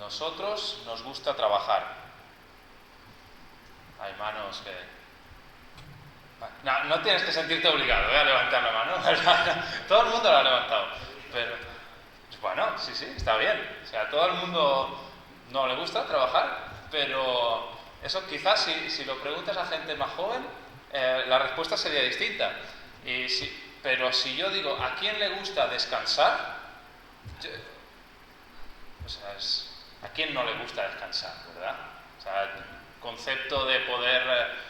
nosotros nos gusta trabajar. Hay manos que... No tienes que sentirte obligado a levantar la mano. Todo el mundo la ha levantado. Pero, bueno, sí, está bien. O sea, a todo el mundo no le gusta trabajar, pero eso quizás si lo preguntas a gente más joven, la respuesta sería distinta. Pero si yo digo, ¿a quién le gusta descansar? ¿A quién no le gusta descansar, verdad? O sea, el concepto de poder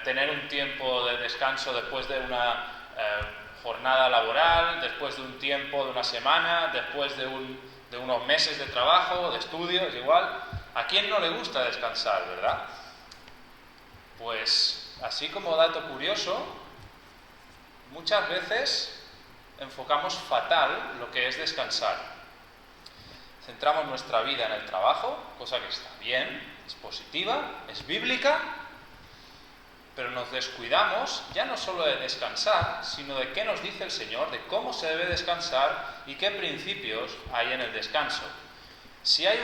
tener un tiempo de descanso después de una jornada laboral, después de un tiempo, de una semana, después de unos meses de trabajo, de estudio, es igual. ¿A quién no le gusta descansar, verdad? Pues, así como dato curioso, muchas veces enfocamos fatal lo que es descansar. Centramos nuestra vida en el trabajo, cosa que está bien, es positiva, es bíblica, pero nos descuidamos ya no solo de descansar, sino de qué nos dice el Señor, de cómo se debe descansar y qué principios hay en el descanso. Si hay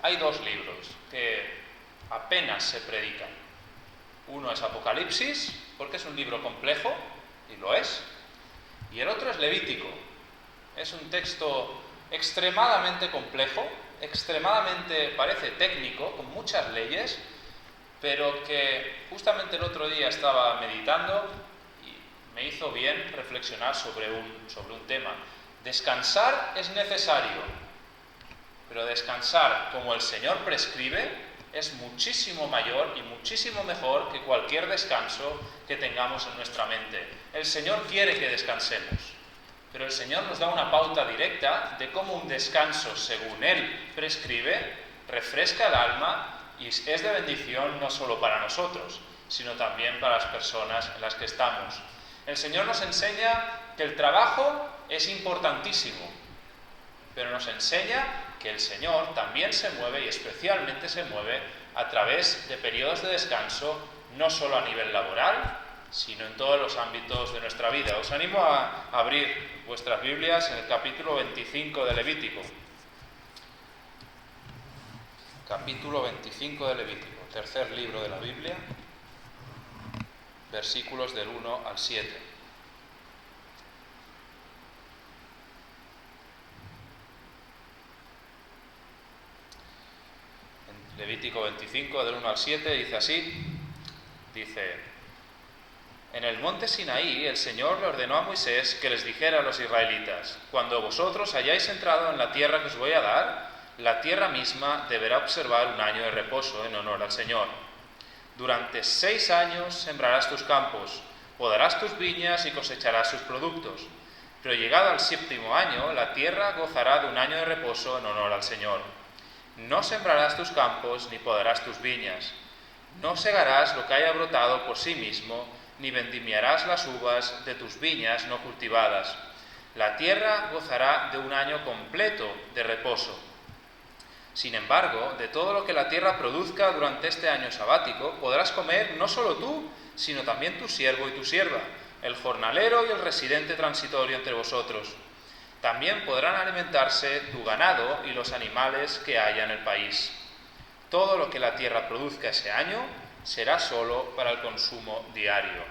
hay dos libros que apenas se predican. Uno es Apocalipsis, porque es un libro complejo, y lo es, y el otro es Levítico. Es un texto extremadamente complejo, extremadamente, parece técnico, con muchas leyes, pero que justamente el otro día estaba meditando y me hizo bien reflexionar sobre un tema. Descansar es necesario, pero descansar como el Señor prescribe es muchísimo mayor y muchísimo mejor que cualquier descanso que tengamos en nuestra mente. El Señor quiere que descansemos, pero el Señor nos da una pauta directa de cómo un descanso, según Él prescribe, refresca el alma y es de bendición no solo para nosotros, sino también para las personas en las que estamos. El Señor nos enseña que el trabajo es importantísimo, pero nos enseña que el Señor también se mueve, y especialmente se mueve, a través de periodos de descanso, no solo a nivel laboral, sino en todos los ámbitos de nuestra vida. Os animo a abrir vuestras Biblias en el capítulo 25 de Levítico. Capítulo 25 de Levítico, tercer libro de la Biblia, versículos del 1 al 7. En Levítico 25, del 1 al 7, dice así, en el monte Sinaí el Señor le ordenó a Moisés que les dijera a los israelitas, cuando vosotros hayáis entrado en la tierra que os voy a dar, la tierra misma deberá observar un año de reposo en honor al Señor. Durante 6 años sembrarás tus campos, podarás tus viñas y cosecharás sus productos. Pero llegado al 7º año, la tierra gozará de un año de reposo en honor al Señor. No sembrarás tus campos ni podarás tus viñas. No segarás lo que haya brotado por sí mismo, ni vendimiarás las uvas de tus viñas no cultivadas. La tierra gozará de un año completo de reposo. Sin embargo, de todo lo que la tierra produzca durante este año sabático, podrás comer no solo tú, sino también tu siervo y tu sierva, el jornalero y el residente transitorio entre vosotros. También podrán alimentarse tu ganado y los animales que haya en el país. Todo lo que la tierra produzca ese año será solo para el consumo diario.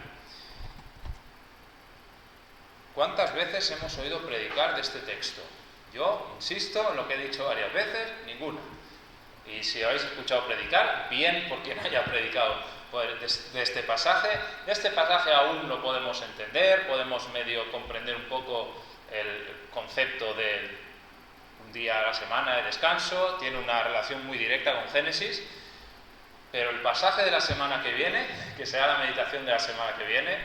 ¿Cuántas veces hemos oído predicar de este texto? Yo insisto en lo que he dicho varias veces, ninguna. Y si habéis escuchado predicar, bien por quien haya predicado de este pasaje. De este pasaje aún lo podemos entender, podemos medio comprender un poco el concepto de un día a la semana de descanso, tiene una relación muy directa con Génesis, pero el pasaje de la semana que viene, que será la meditación de la semana que viene,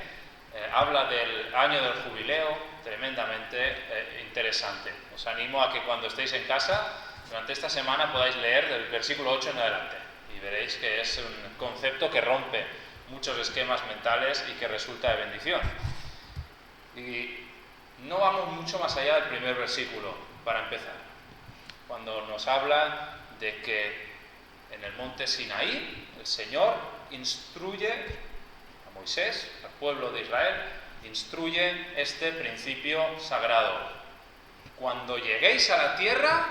habla del año del jubileo, tremendamente interesante. Os animo a que cuando estéis en casa, durante esta semana podáis leer del versículo 8 en adelante y veréis que es un concepto que rompe muchos esquemas mentales y que resulta de bendición. Y no vamos mucho más allá del primer versículo para empezar, cuando nos habla de que en el monte Sinaí el Señor instruye a Moisés, al pueblo de Israel, instruye este principio sagrado. Cuando lleguéis a la tierra,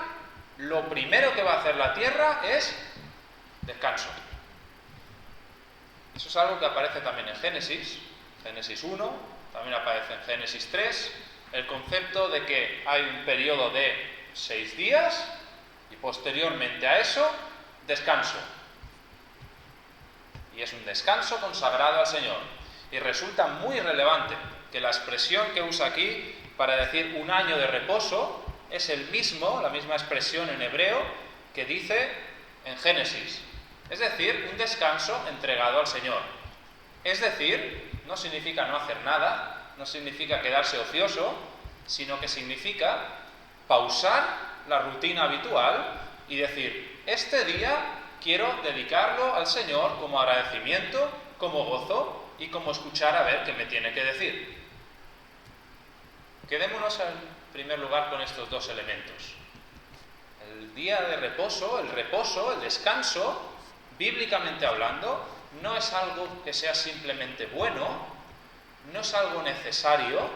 lo primero que va a hacer la tierra es descanso. Eso es algo que aparece también en Génesis 1, también aparece en Génesis 3, el concepto de que hay un periodo de 6 días y posteriormente a eso, descanso. Y es un descanso consagrado al Señor. Y resulta muy relevante que la expresión que usa aquí para decir un año de reposo es la misma expresión en hebreo que dice en Génesis. Es decir, un descanso entregado al Señor. Es decir, no significa no hacer nada, no significa quedarse ocioso, sino que significa pausar la rutina habitual y decir, este día quiero dedicarlo al Señor como agradecimiento, como gozo y como escuchar a ver qué me tiene que decir. Quedémonos en primer lugar con estos dos elementos. El día de reposo, el descanso, bíblicamente hablando, no es algo que sea simplemente bueno, no es algo necesario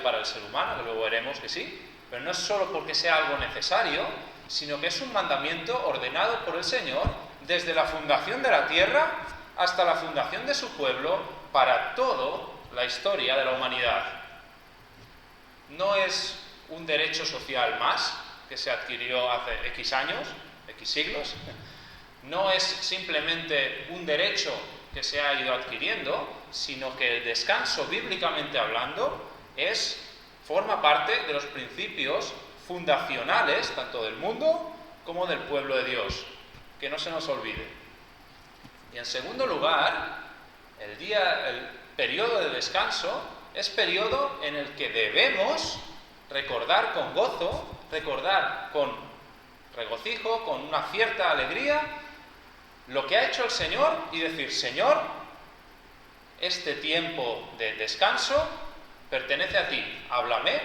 para el ser humano, que luego veremos que sí, pero no es solo porque sea algo necesario, sino que es un mandamiento ordenado por el Señor desde la fundación de la tierra hasta la fundación de su pueblo para toda la historia de la humanidad. No es un derecho social más que se adquirió hace X años, X siglos, no es simplemente un derecho que se ha ido adquiriendo, sino que el descanso, bíblicamente hablando, forma parte de los principios fundacionales, tanto del mundo como del pueblo de Dios, que no se nos olvide. Y en segundo lugar, el periodo de descanso es periodo en el que debemos recordar con gozo, recordar con regocijo, con una cierta alegría, lo que ha hecho el Señor y decir, Señor, este tiempo de descanso pertenece a ti, háblame,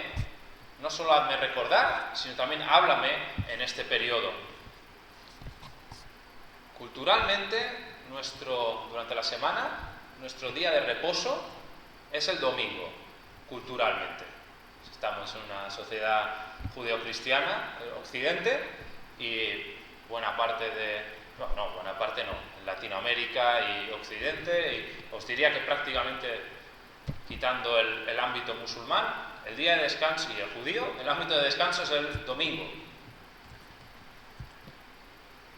no solo hazme recordar, sino también háblame en este periodo. Culturalmente, durante la semana, nuestro día de reposo es el domingo, culturalmente. Estamos en una sociedad judeocristiana, Occidente, y buena parte en Latinoamérica y Occidente, y os diría que prácticamente, quitando el ámbito musulmán, el día de descanso y el judío, el ámbito de descanso es el domingo.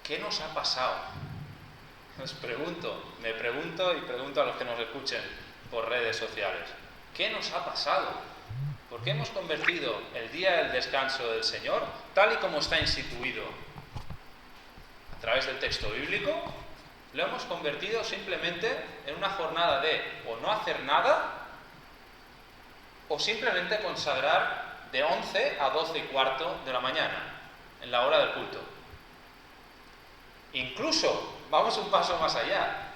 ¿Qué nos ha pasado? Me pregunto y pregunto a los que nos escuchen por redes sociales. ¿Qué nos ha pasado? ¿Por qué hemos convertido el día del descanso del Señor, tal y como está instituido a través del texto bíblico, lo hemos convertido simplemente en una jornada de o no hacer nada, o simplemente consagrar de 11 a 12 y cuarto de la mañana, en la hora del culto? Incluso, vamos un paso más allá,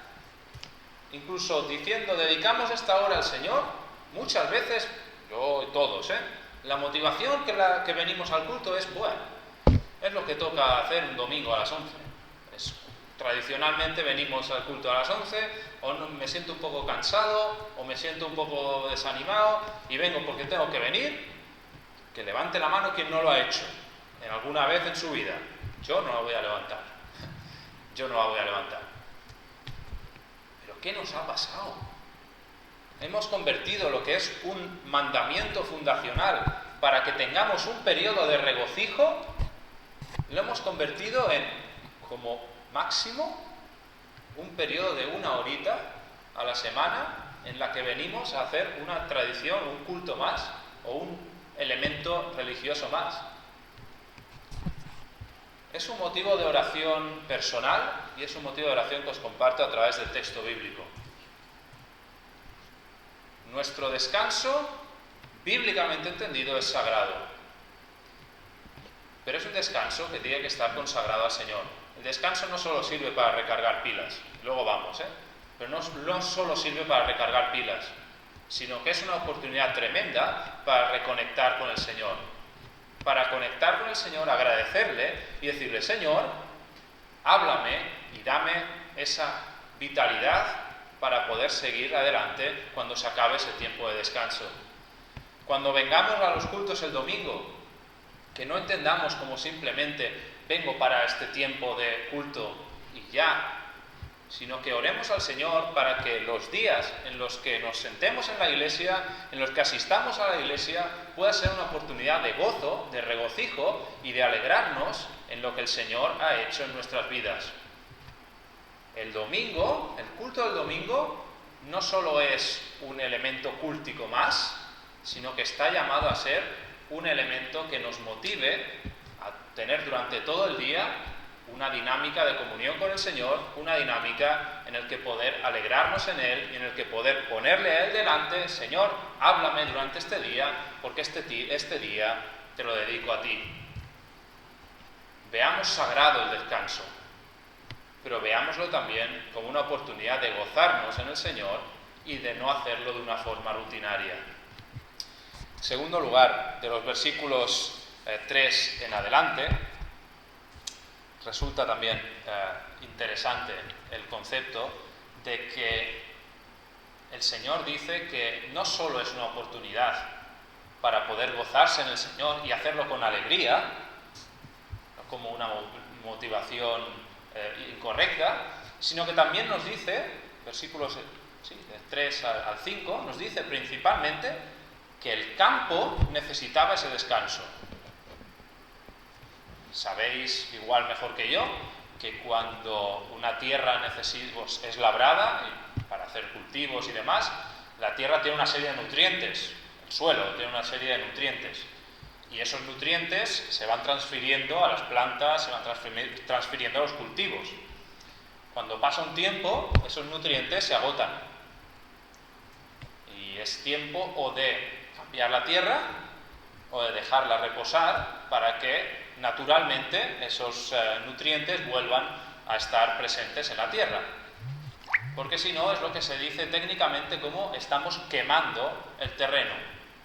incluso diciendo, dedicamos esta hora al Señor, muchas veces, yo y todos, la motivación que venimos al culto es, bueno, es lo que toca hacer un domingo a las 11. Tradicionalmente venimos al culto a las 11, o me siento un poco cansado, o me siento un poco desanimado, y vengo porque tengo que venir. Que levante la mano quien no lo ha hecho en alguna vez en su vida. Yo no la voy a levantar. Pero ¿qué nos ha pasado? Hemos convertido lo que es un mandamiento fundacional para que tengamos un periodo de regocijo, lo hemos convertido en, como máximo, un periodo de 1 horita a la semana en la que venimos a hacer una tradición, un culto más o un elemento religioso más. Es un motivo de oración personal y es un motivo de oración que os comparto a través del texto bíblico. Nuestro descanso, bíblicamente entendido, es sagrado. Pero es un descanso que tiene que estar consagrado al Señor. El descanso no solo sirve para recargar pilas, luego vamos, pero no solo sirve para recargar pilas, sino que es una oportunidad tremenda para reconectar con el Señor. Para conectar con el Señor, agradecerle y decirle, Señor, háblame y dame esa vitalidad para poder seguir adelante cuando se acabe ese tiempo de descanso. Cuando vengamos a los cultos el domingo, Que no entendamos como simplemente vengo para este tiempo de culto y ya, sino que oremos al Señor para que los días en los que nos sentemos en la iglesia, en los que asistamos a la iglesia, pueda ser una oportunidad de gozo, de regocijo y de alegrarnos en lo que el Señor ha hecho en nuestras vidas. El domingo, el culto del domingo, no solo es un elemento cúltico más, sino que está llamado a ser un elemento que nos motive a tener durante todo el día una dinámica de comunión con el Señor, una dinámica en el que poder alegrarnos en Él y en el que poder ponerle a Él delante: Señor, háblame durante este día, porque este día te lo dedico a ti. Veamos sagrado el descanso, pero veámoslo también como una oportunidad de gozarnos en el Señor y de no hacerlo de una forma rutinaria. En segundo lugar, de los versículos 3 en adelante, resulta también interesante el concepto de que el Señor dice que no solo es una oportunidad para poder gozarse en el Señor y hacerlo con alegría, no como una motivación incorrecta, sino que también nos dice, versículos de 3 al 5, nos dice principalmente que el campo necesitaba ese descanso. Sabéis igual mejor que yo que cuando una tierra es labrada para hacer cultivos y demás, la tierra tiene una serie de nutrientes, el suelo tiene una serie de nutrientes, y esos nutrientes se van transfiriendo a las plantas, se van transfiriendo a los cultivos. Cuando pasa un tiempo, esos nutrientes se agotan y es tiempo o de cambiar la tierra o de dejarla reposar para que naturalmente esos nutrientes vuelvan a estar presentes en la tierra. Porque si no, es lo que se dice técnicamente como estamos quemando el terreno.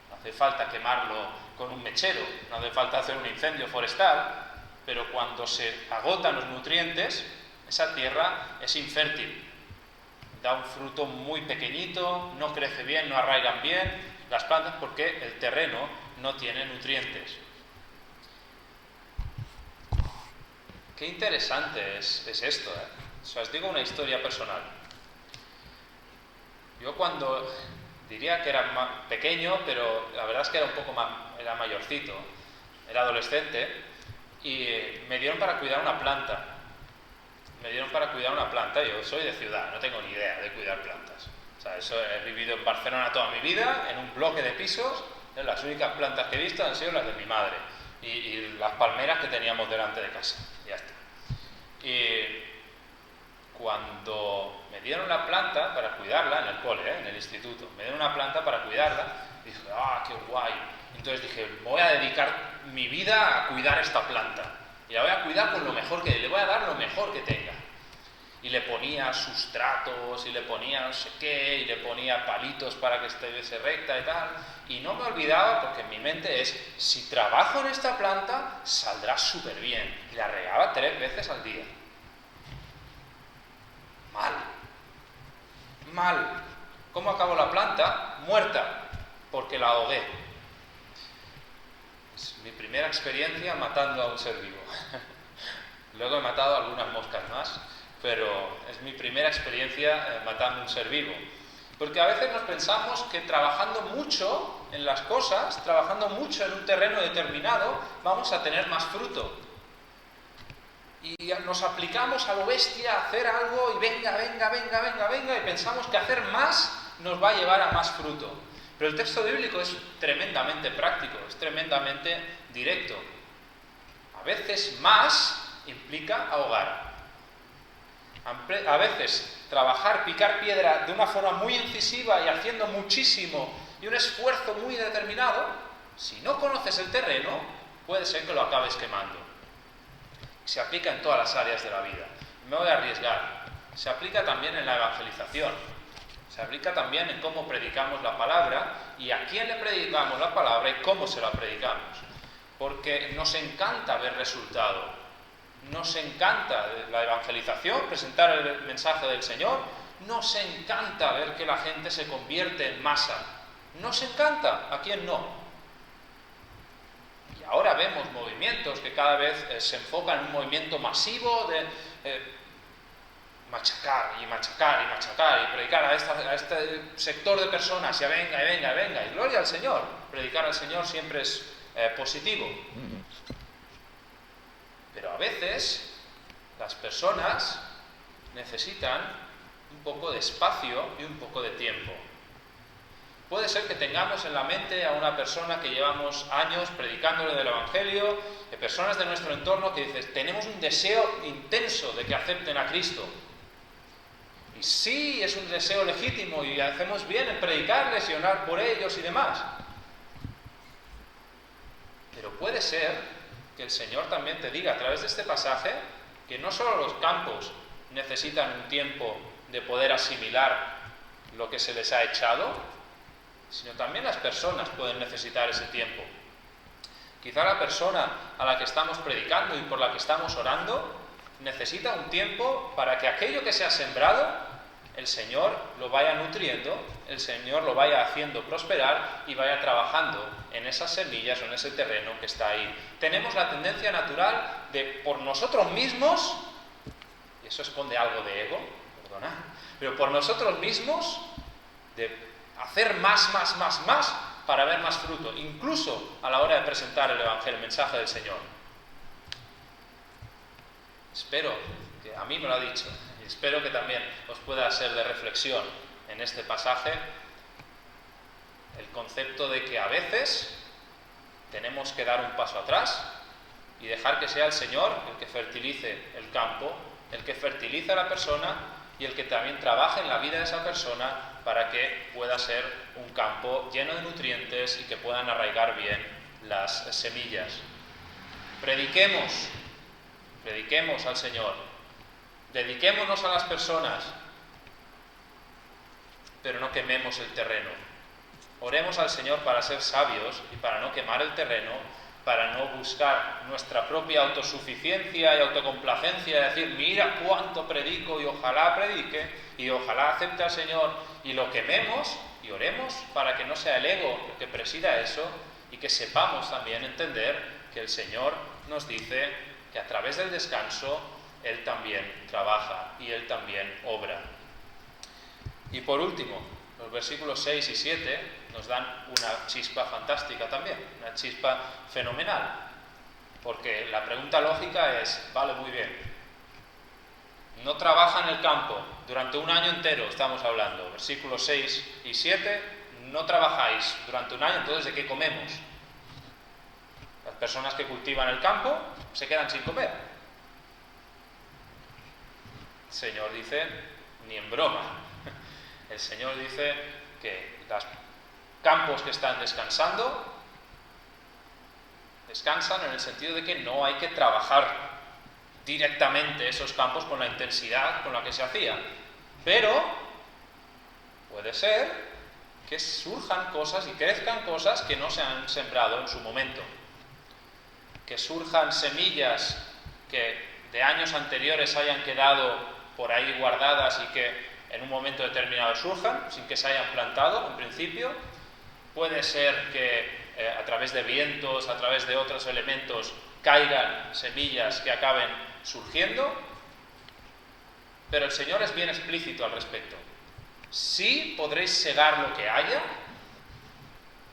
No hace falta quemarlo con un mechero, no hace falta hacer un incendio forestal, pero cuando se agotan los nutrientes, esa tierra es infértil. Da un fruto muy pequeñito, no crece bien, no arraigan bien las plantas porque el terreno no tiene nutrientes. Qué interesante es esto, ¿eh? O sea, os digo una historia personal. Yo cuando diría que era pequeño, pero la verdad es que era mayorcito, era adolescente, y me dieron para cuidar una planta. Yo soy de ciudad, no tengo ni idea de cuidar plantas. O sea, he vivido en Barcelona toda mi vida, en un bloque de pisos. Las únicas plantas que he visto han sido las de mi madre y las palmeras que teníamos delante de casa. Ya está. Y cuando me dieron la planta para cuidarla, en el cole, en el instituto, me dieron una planta para cuidarla, y dije, qué guay. Entonces dije, voy a dedicar mi vida a cuidar esta planta. Y la voy a cuidar con lo mejor le voy a dar lo mejor que tenga. Y le ponía sustratos, y le ponía no sé qué, y le ponía palitos para que estuviese recta y tal. Y no me olvidaba, porque en mi mente es, si trabajo en esta planta, saldrá súper bien. Y la regaba 3 veces al día. Mal. ¿Cómo acabó la planta? Muerta, porque la ahogué. Es mi primera experiencia matando a un ser vivo. Luego he matado algunas moscas más, pero es mi primera experiencia matando un ser vivo. Porque a veces nos pensamos que trabajando mucho en las cosas, trabajando mucho en un terreno determinado, vamos a tener más fruto. Y nos aplicamos a lo bestia a hacer algo y venga, y pensamos que hacer más nos va a llevar a más fruto. Pero el texto bíblico es tremendamente práctico, es tremendamente directo. A veces más implica ahogar. A veces trabajar, picar piedra de una forma muy incisiva y haciendo muchísimo y un esfuerzo muy determinado, si no conoces el terreno, puede ser que lo acabes quemando. Se aplica en todas las áreas de la vida. Me voy a arriesgar. Se aplica también en la evangelización. Se aplica también en cómo predicamos la palabra y a quién le predicamos la palabra y cómo se la predicamos. Porque nos encanta ver resultado. Nos encanta la evangelización, presentar el mensaje del Señor. Nos encanta ver que la gente se convierte en masa. Nos encanta. ¿A quién no? Y ahora vemos movimientos que cada vez se enfocan en un movimiento masivo de machacar y machacar y machacar y predicar a este sector de personas y venga y venga y venga. Y gloria al Señor. Predicar al Señor siempre es positivo. Pero a veces las personas necesitan un poco de espacio y un poco de tiempo. Puede ser que tengamos en la mente a una persona que llevamos años predicándole del Evangelio, de personas de nuestro entorno que dicen, tenemos un deseo intenso de que acepten a Cristo. Y sí, es un deseo legítimo y hacemos bien en predicarles y orar por ellos y demás. Pero puede ser que el Señor también te diga a través de este pasaje que no solo los campos necesitan un tiempo de poder asimilar lo que se les ha echado, sino también las personas pueden necesitar ese tiempo. Quizá la persona a la que estamos predicando y por la que estamos orando necesita un tiempo para que aquello que se ha sembrado el Señor lo vaya nutriendo, el Señor lo vaya haciendo prosperar y vaya trabajando en esas semillas o en ese terreno que está ahí. Tenemos la tendencia natural de, por nosotros mismos, y eso esconde algo de ego, perdona, pero por nosotros mismos, de hacer más para ver más fruto, incluso a la hora de presentar el Evangelio, el mensaje del Señor. Espero que a mí me lo ha dicho, y espero que también os pueda ser de reflexión en este pasaje el concepto de que a veces tenemos que dar un paso atrás y dejar que sea el Señor el que fertilice el campo, el que fertilice a la persona y el que también trabaje en la vida de esa persona para que pueda ser un campo lleno de nutrientes y que puedan arraigar bien las semillas. Prediquemos al Señor, dediquémonos a las personas, pero no quememos el terreno. Oremos al Señor para ser sabios y para no quemar el terreno, para no buscar nuestra propia autosuficiencia y autocomplacencia, de decir, mira cuánto predico y ojalá predique y ojalá acepte al Señor, y lo quememos y oremos para que no sea el ego el que presida eso y que sepamos también entender que el Señor nos dice que a través del descanso Él también trabaja y Él también obra. Y por último, los versículos 6 y 7 nos dan una chispa fantástica también, una chispa fenomenal, porque la pregunta lógica es, vale, muy bien, no trabaja en el campo durante un año entero, estamos hablando, versículos 6 y 7, no trabajáis durante un año, entonces ¿de qué comemos? Las personas que cultivan el campo se quedan sin comer. El Señor dice, ni en broma. El Señor dice que los campos que están descansando, descansan en el sentido de que no hay que trabajar directamente esos campos con la intensidad con la que se hacía. Pero puede ser que surjan cosas y crezcan cosas que no se han sembrado en su momento. Que surjan semillas que de años anteriores hayan quedado por ahí guardadas y que en un momento determinado surjan, sin que se hayan plantado en principio. Puede ser que a través de vientos, a través de otros elementos, caigan semillas que acaben surgiendo. Pero el Señor es bien explícito al respecto. Sí podréis segar lo que haya,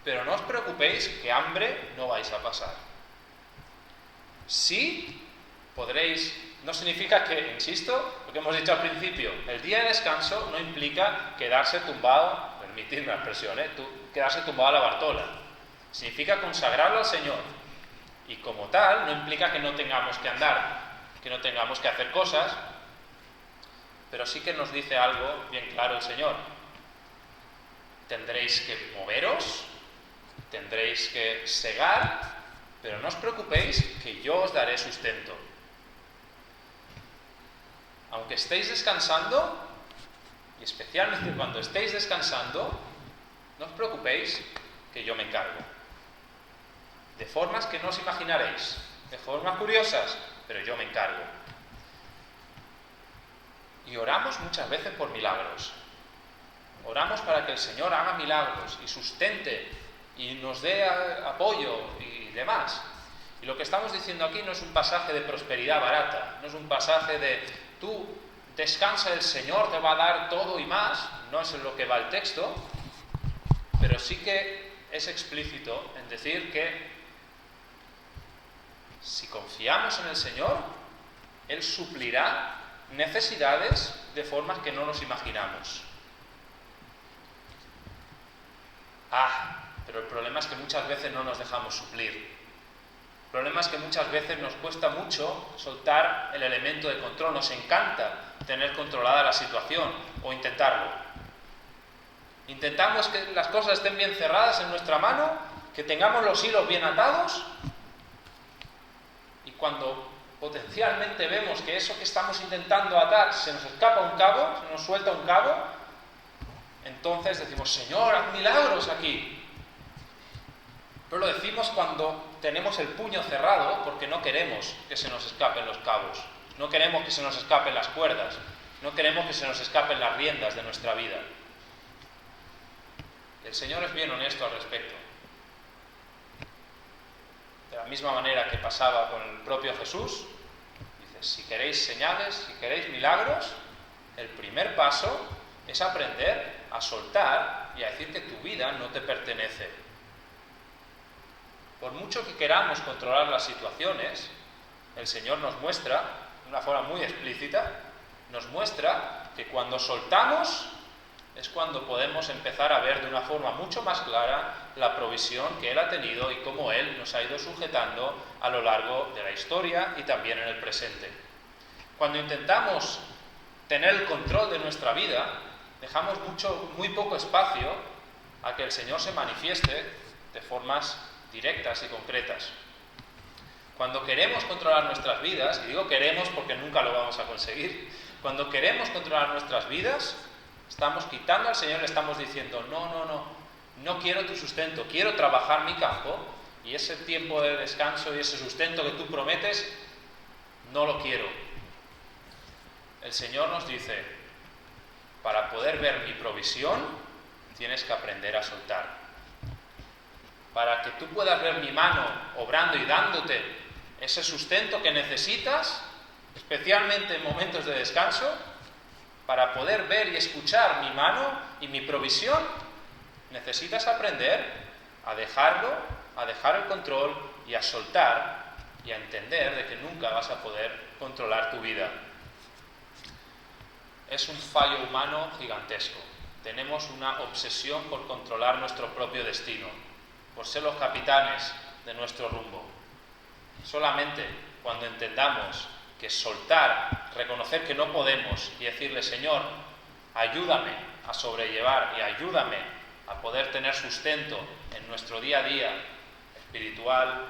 pero no os preocupéis que hambre no vais a pasar. Sí podréis, no significa que, insisto, lo que hemos dicho al principio, el día de descanso no implica quedarse tumbado, permitidme la expresión, quedarse tumbado a la Bartola. Significa consagrarlo al Señor. Y como tal, no implica que no tengamos que andar, que no tengamos que hacer cosas, pero sí que nos dice algo bien claro el Señor. Tendréis que moveros, tendréis que segar, pero no os preocupéis que yo os daré sustento. Aunque estéis descansando, y especialmente cuando estéis descansando, no os preocupéis que yo me encargo. De formas que no os imaginaréis, de formas curiosas, pero yo me encargo. Y oramos muchas veces por milagros. Oramos para que el Señor haga milagros y sustente y nos dé apoyo y demás. Y lo que estamos diciendo aquí no es un pasaje de prosperidad barata, no es un pasaje de tú descansa, el Señor te va a dar todo y más, no es en lo que va el texto, pero sí que es explícito en decir que si confiamos en el Señor, Él suplirá necesidades de formas que no nos imaginamos. Pero el problema es que muchas veces no nos dejamos suplir. El problema es que muchas veces nos cuesta mucho soltar el elemento de control. Nos encanta tener controlada la situación o intentarlo. Intentamos que las cosas estén bien cerradas en nuestra mano, que tengamos los hilos bien atados, y cuando potencialmente vemos que eso que estamos intentando atar se nos escapa un cabo, se nos suelta un cabo, entonces decimos, Señor, haz milagros aquí. Pero lo decimos cuando tenemos el puño cerrado porque no queremos que se nos escapen los cabos, no queremos que se nos escapen las cuerdas, no queremos que se nos escapen las riendas de nuestra vida. El Señor es bien honesto al respecto. De la misma manera que pasaba con el propio Jesús, dice, si queréis señales, si queréis milagros, el primer paso es aprender a soltar y a decir que tu vida no te pertenece. Por mucho que queramos controlar las situaciones, el Señor nos muestra, de una forma muy explícita, nos muestra que cuando soltamos es cuando podemos empezar a ver de una forma mucho más clara la provisión que Él ha tenido y cómo Él nos ha ido sujetando a lo largo de la historia y también en el presente. Cuando intentamos tener el control de nuestra vida, dejamos muy poco espacio a que el Señor se manifieste de formas directas y concretas. Cuando queremos controlar nuestras vidas, y digo queremos porque nunca lo vamos a conseguir, cuando queremos controlar nuestras vidas, estamos quitando al Señor, le estamos diciendo, no quiero tu sustento, quiero trabajar mi campo, y ese tiempo de descanso y ese sustento que tú prometes, no lo quiero. El Señor nos dice, para poder ver mi provisión, tienes que aprender a soltar. Para que tú puedas ver mi mano obrando y dándote ese sustento que necesitas, especialmente en momentos de descanso, para poder ver y escuchar mi mano y mi provisión, necesitas aprender a dejarlo, a dejar el control y a soltar y a entender de que nunca vas a poder controlar tu vida. Es un fallo humano gigantesco. Tenemos una obsesión por controlar nuestro propio destino, por ser los capitanes de nuestro rumbo. Solamente cuando entendamos que soltar, reconocer que no podemos y decirle, Señor, ayúdame a sobrellevar y ayúdame a poder tener sustento en nuestro día a día, espiritual,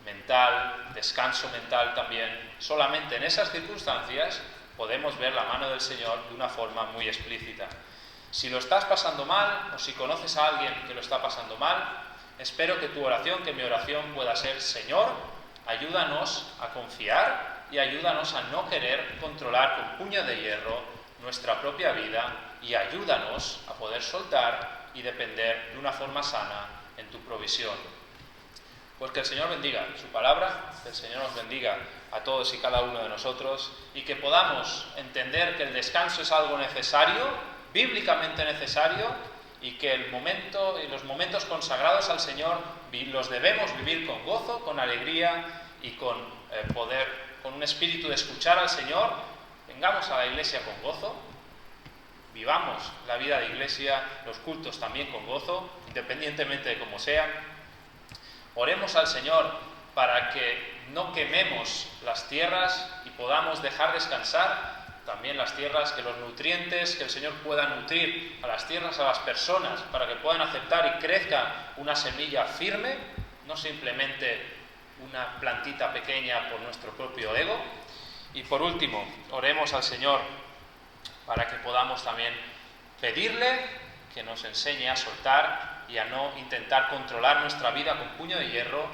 mental, descanso mental también, solamente en esas circunstancias podemos ver la mano del Señor de una forma muy explícita. Si lo estás pasando mal, o si conoces a alguien que lo está pasando mal, espero que tu oración, que mi oración pueda ser, Señor, ayúdanos a confiar y ayúdanos a no querer controlar con puño de hierro nuestra propia vida y ayúdanos a poder soltar y depender de una forma sana en tu provisión. Pues que el Señor bendiga su palabra, que el Señor nos bendiga a todos y cada uno de nosotros y que podamos entender que el descanso es algo necesario, bíblicamente necesario, y que el momento y los momentos consagrados al Señor los debemos vivir con gozo, con alegría y con con un espíritu de escuchar al Señor. Vengamos a la iglesia con gozo, vivamos la vida de iglesia, los cultos también con gozo, independientemente de cómo sean. Oremos al Señor para que no quememos las tierras y podamos dejar descansar también las tierras, que los nutrientes, que el Señor pueda nutrir a las tierras, a las personas, para que puedan aceptar y crezca una semilla firme, no simplemente una plantita pequeña por nuestro propio ego. Y por último, oremos al Señor para que podamos también pedirle que nos enseñe a soltar y a no intentar controlar nuestra vida con puño de hierro,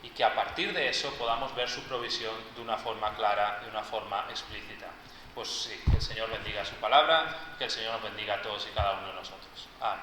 y que a partir de eso podamos ver su provisión de una forma clara, de una forma explícita. Pues sí, que el Señor bendiga su palabra, que el Señor nos bendiga a todos y cada uno de nosotros. Amén.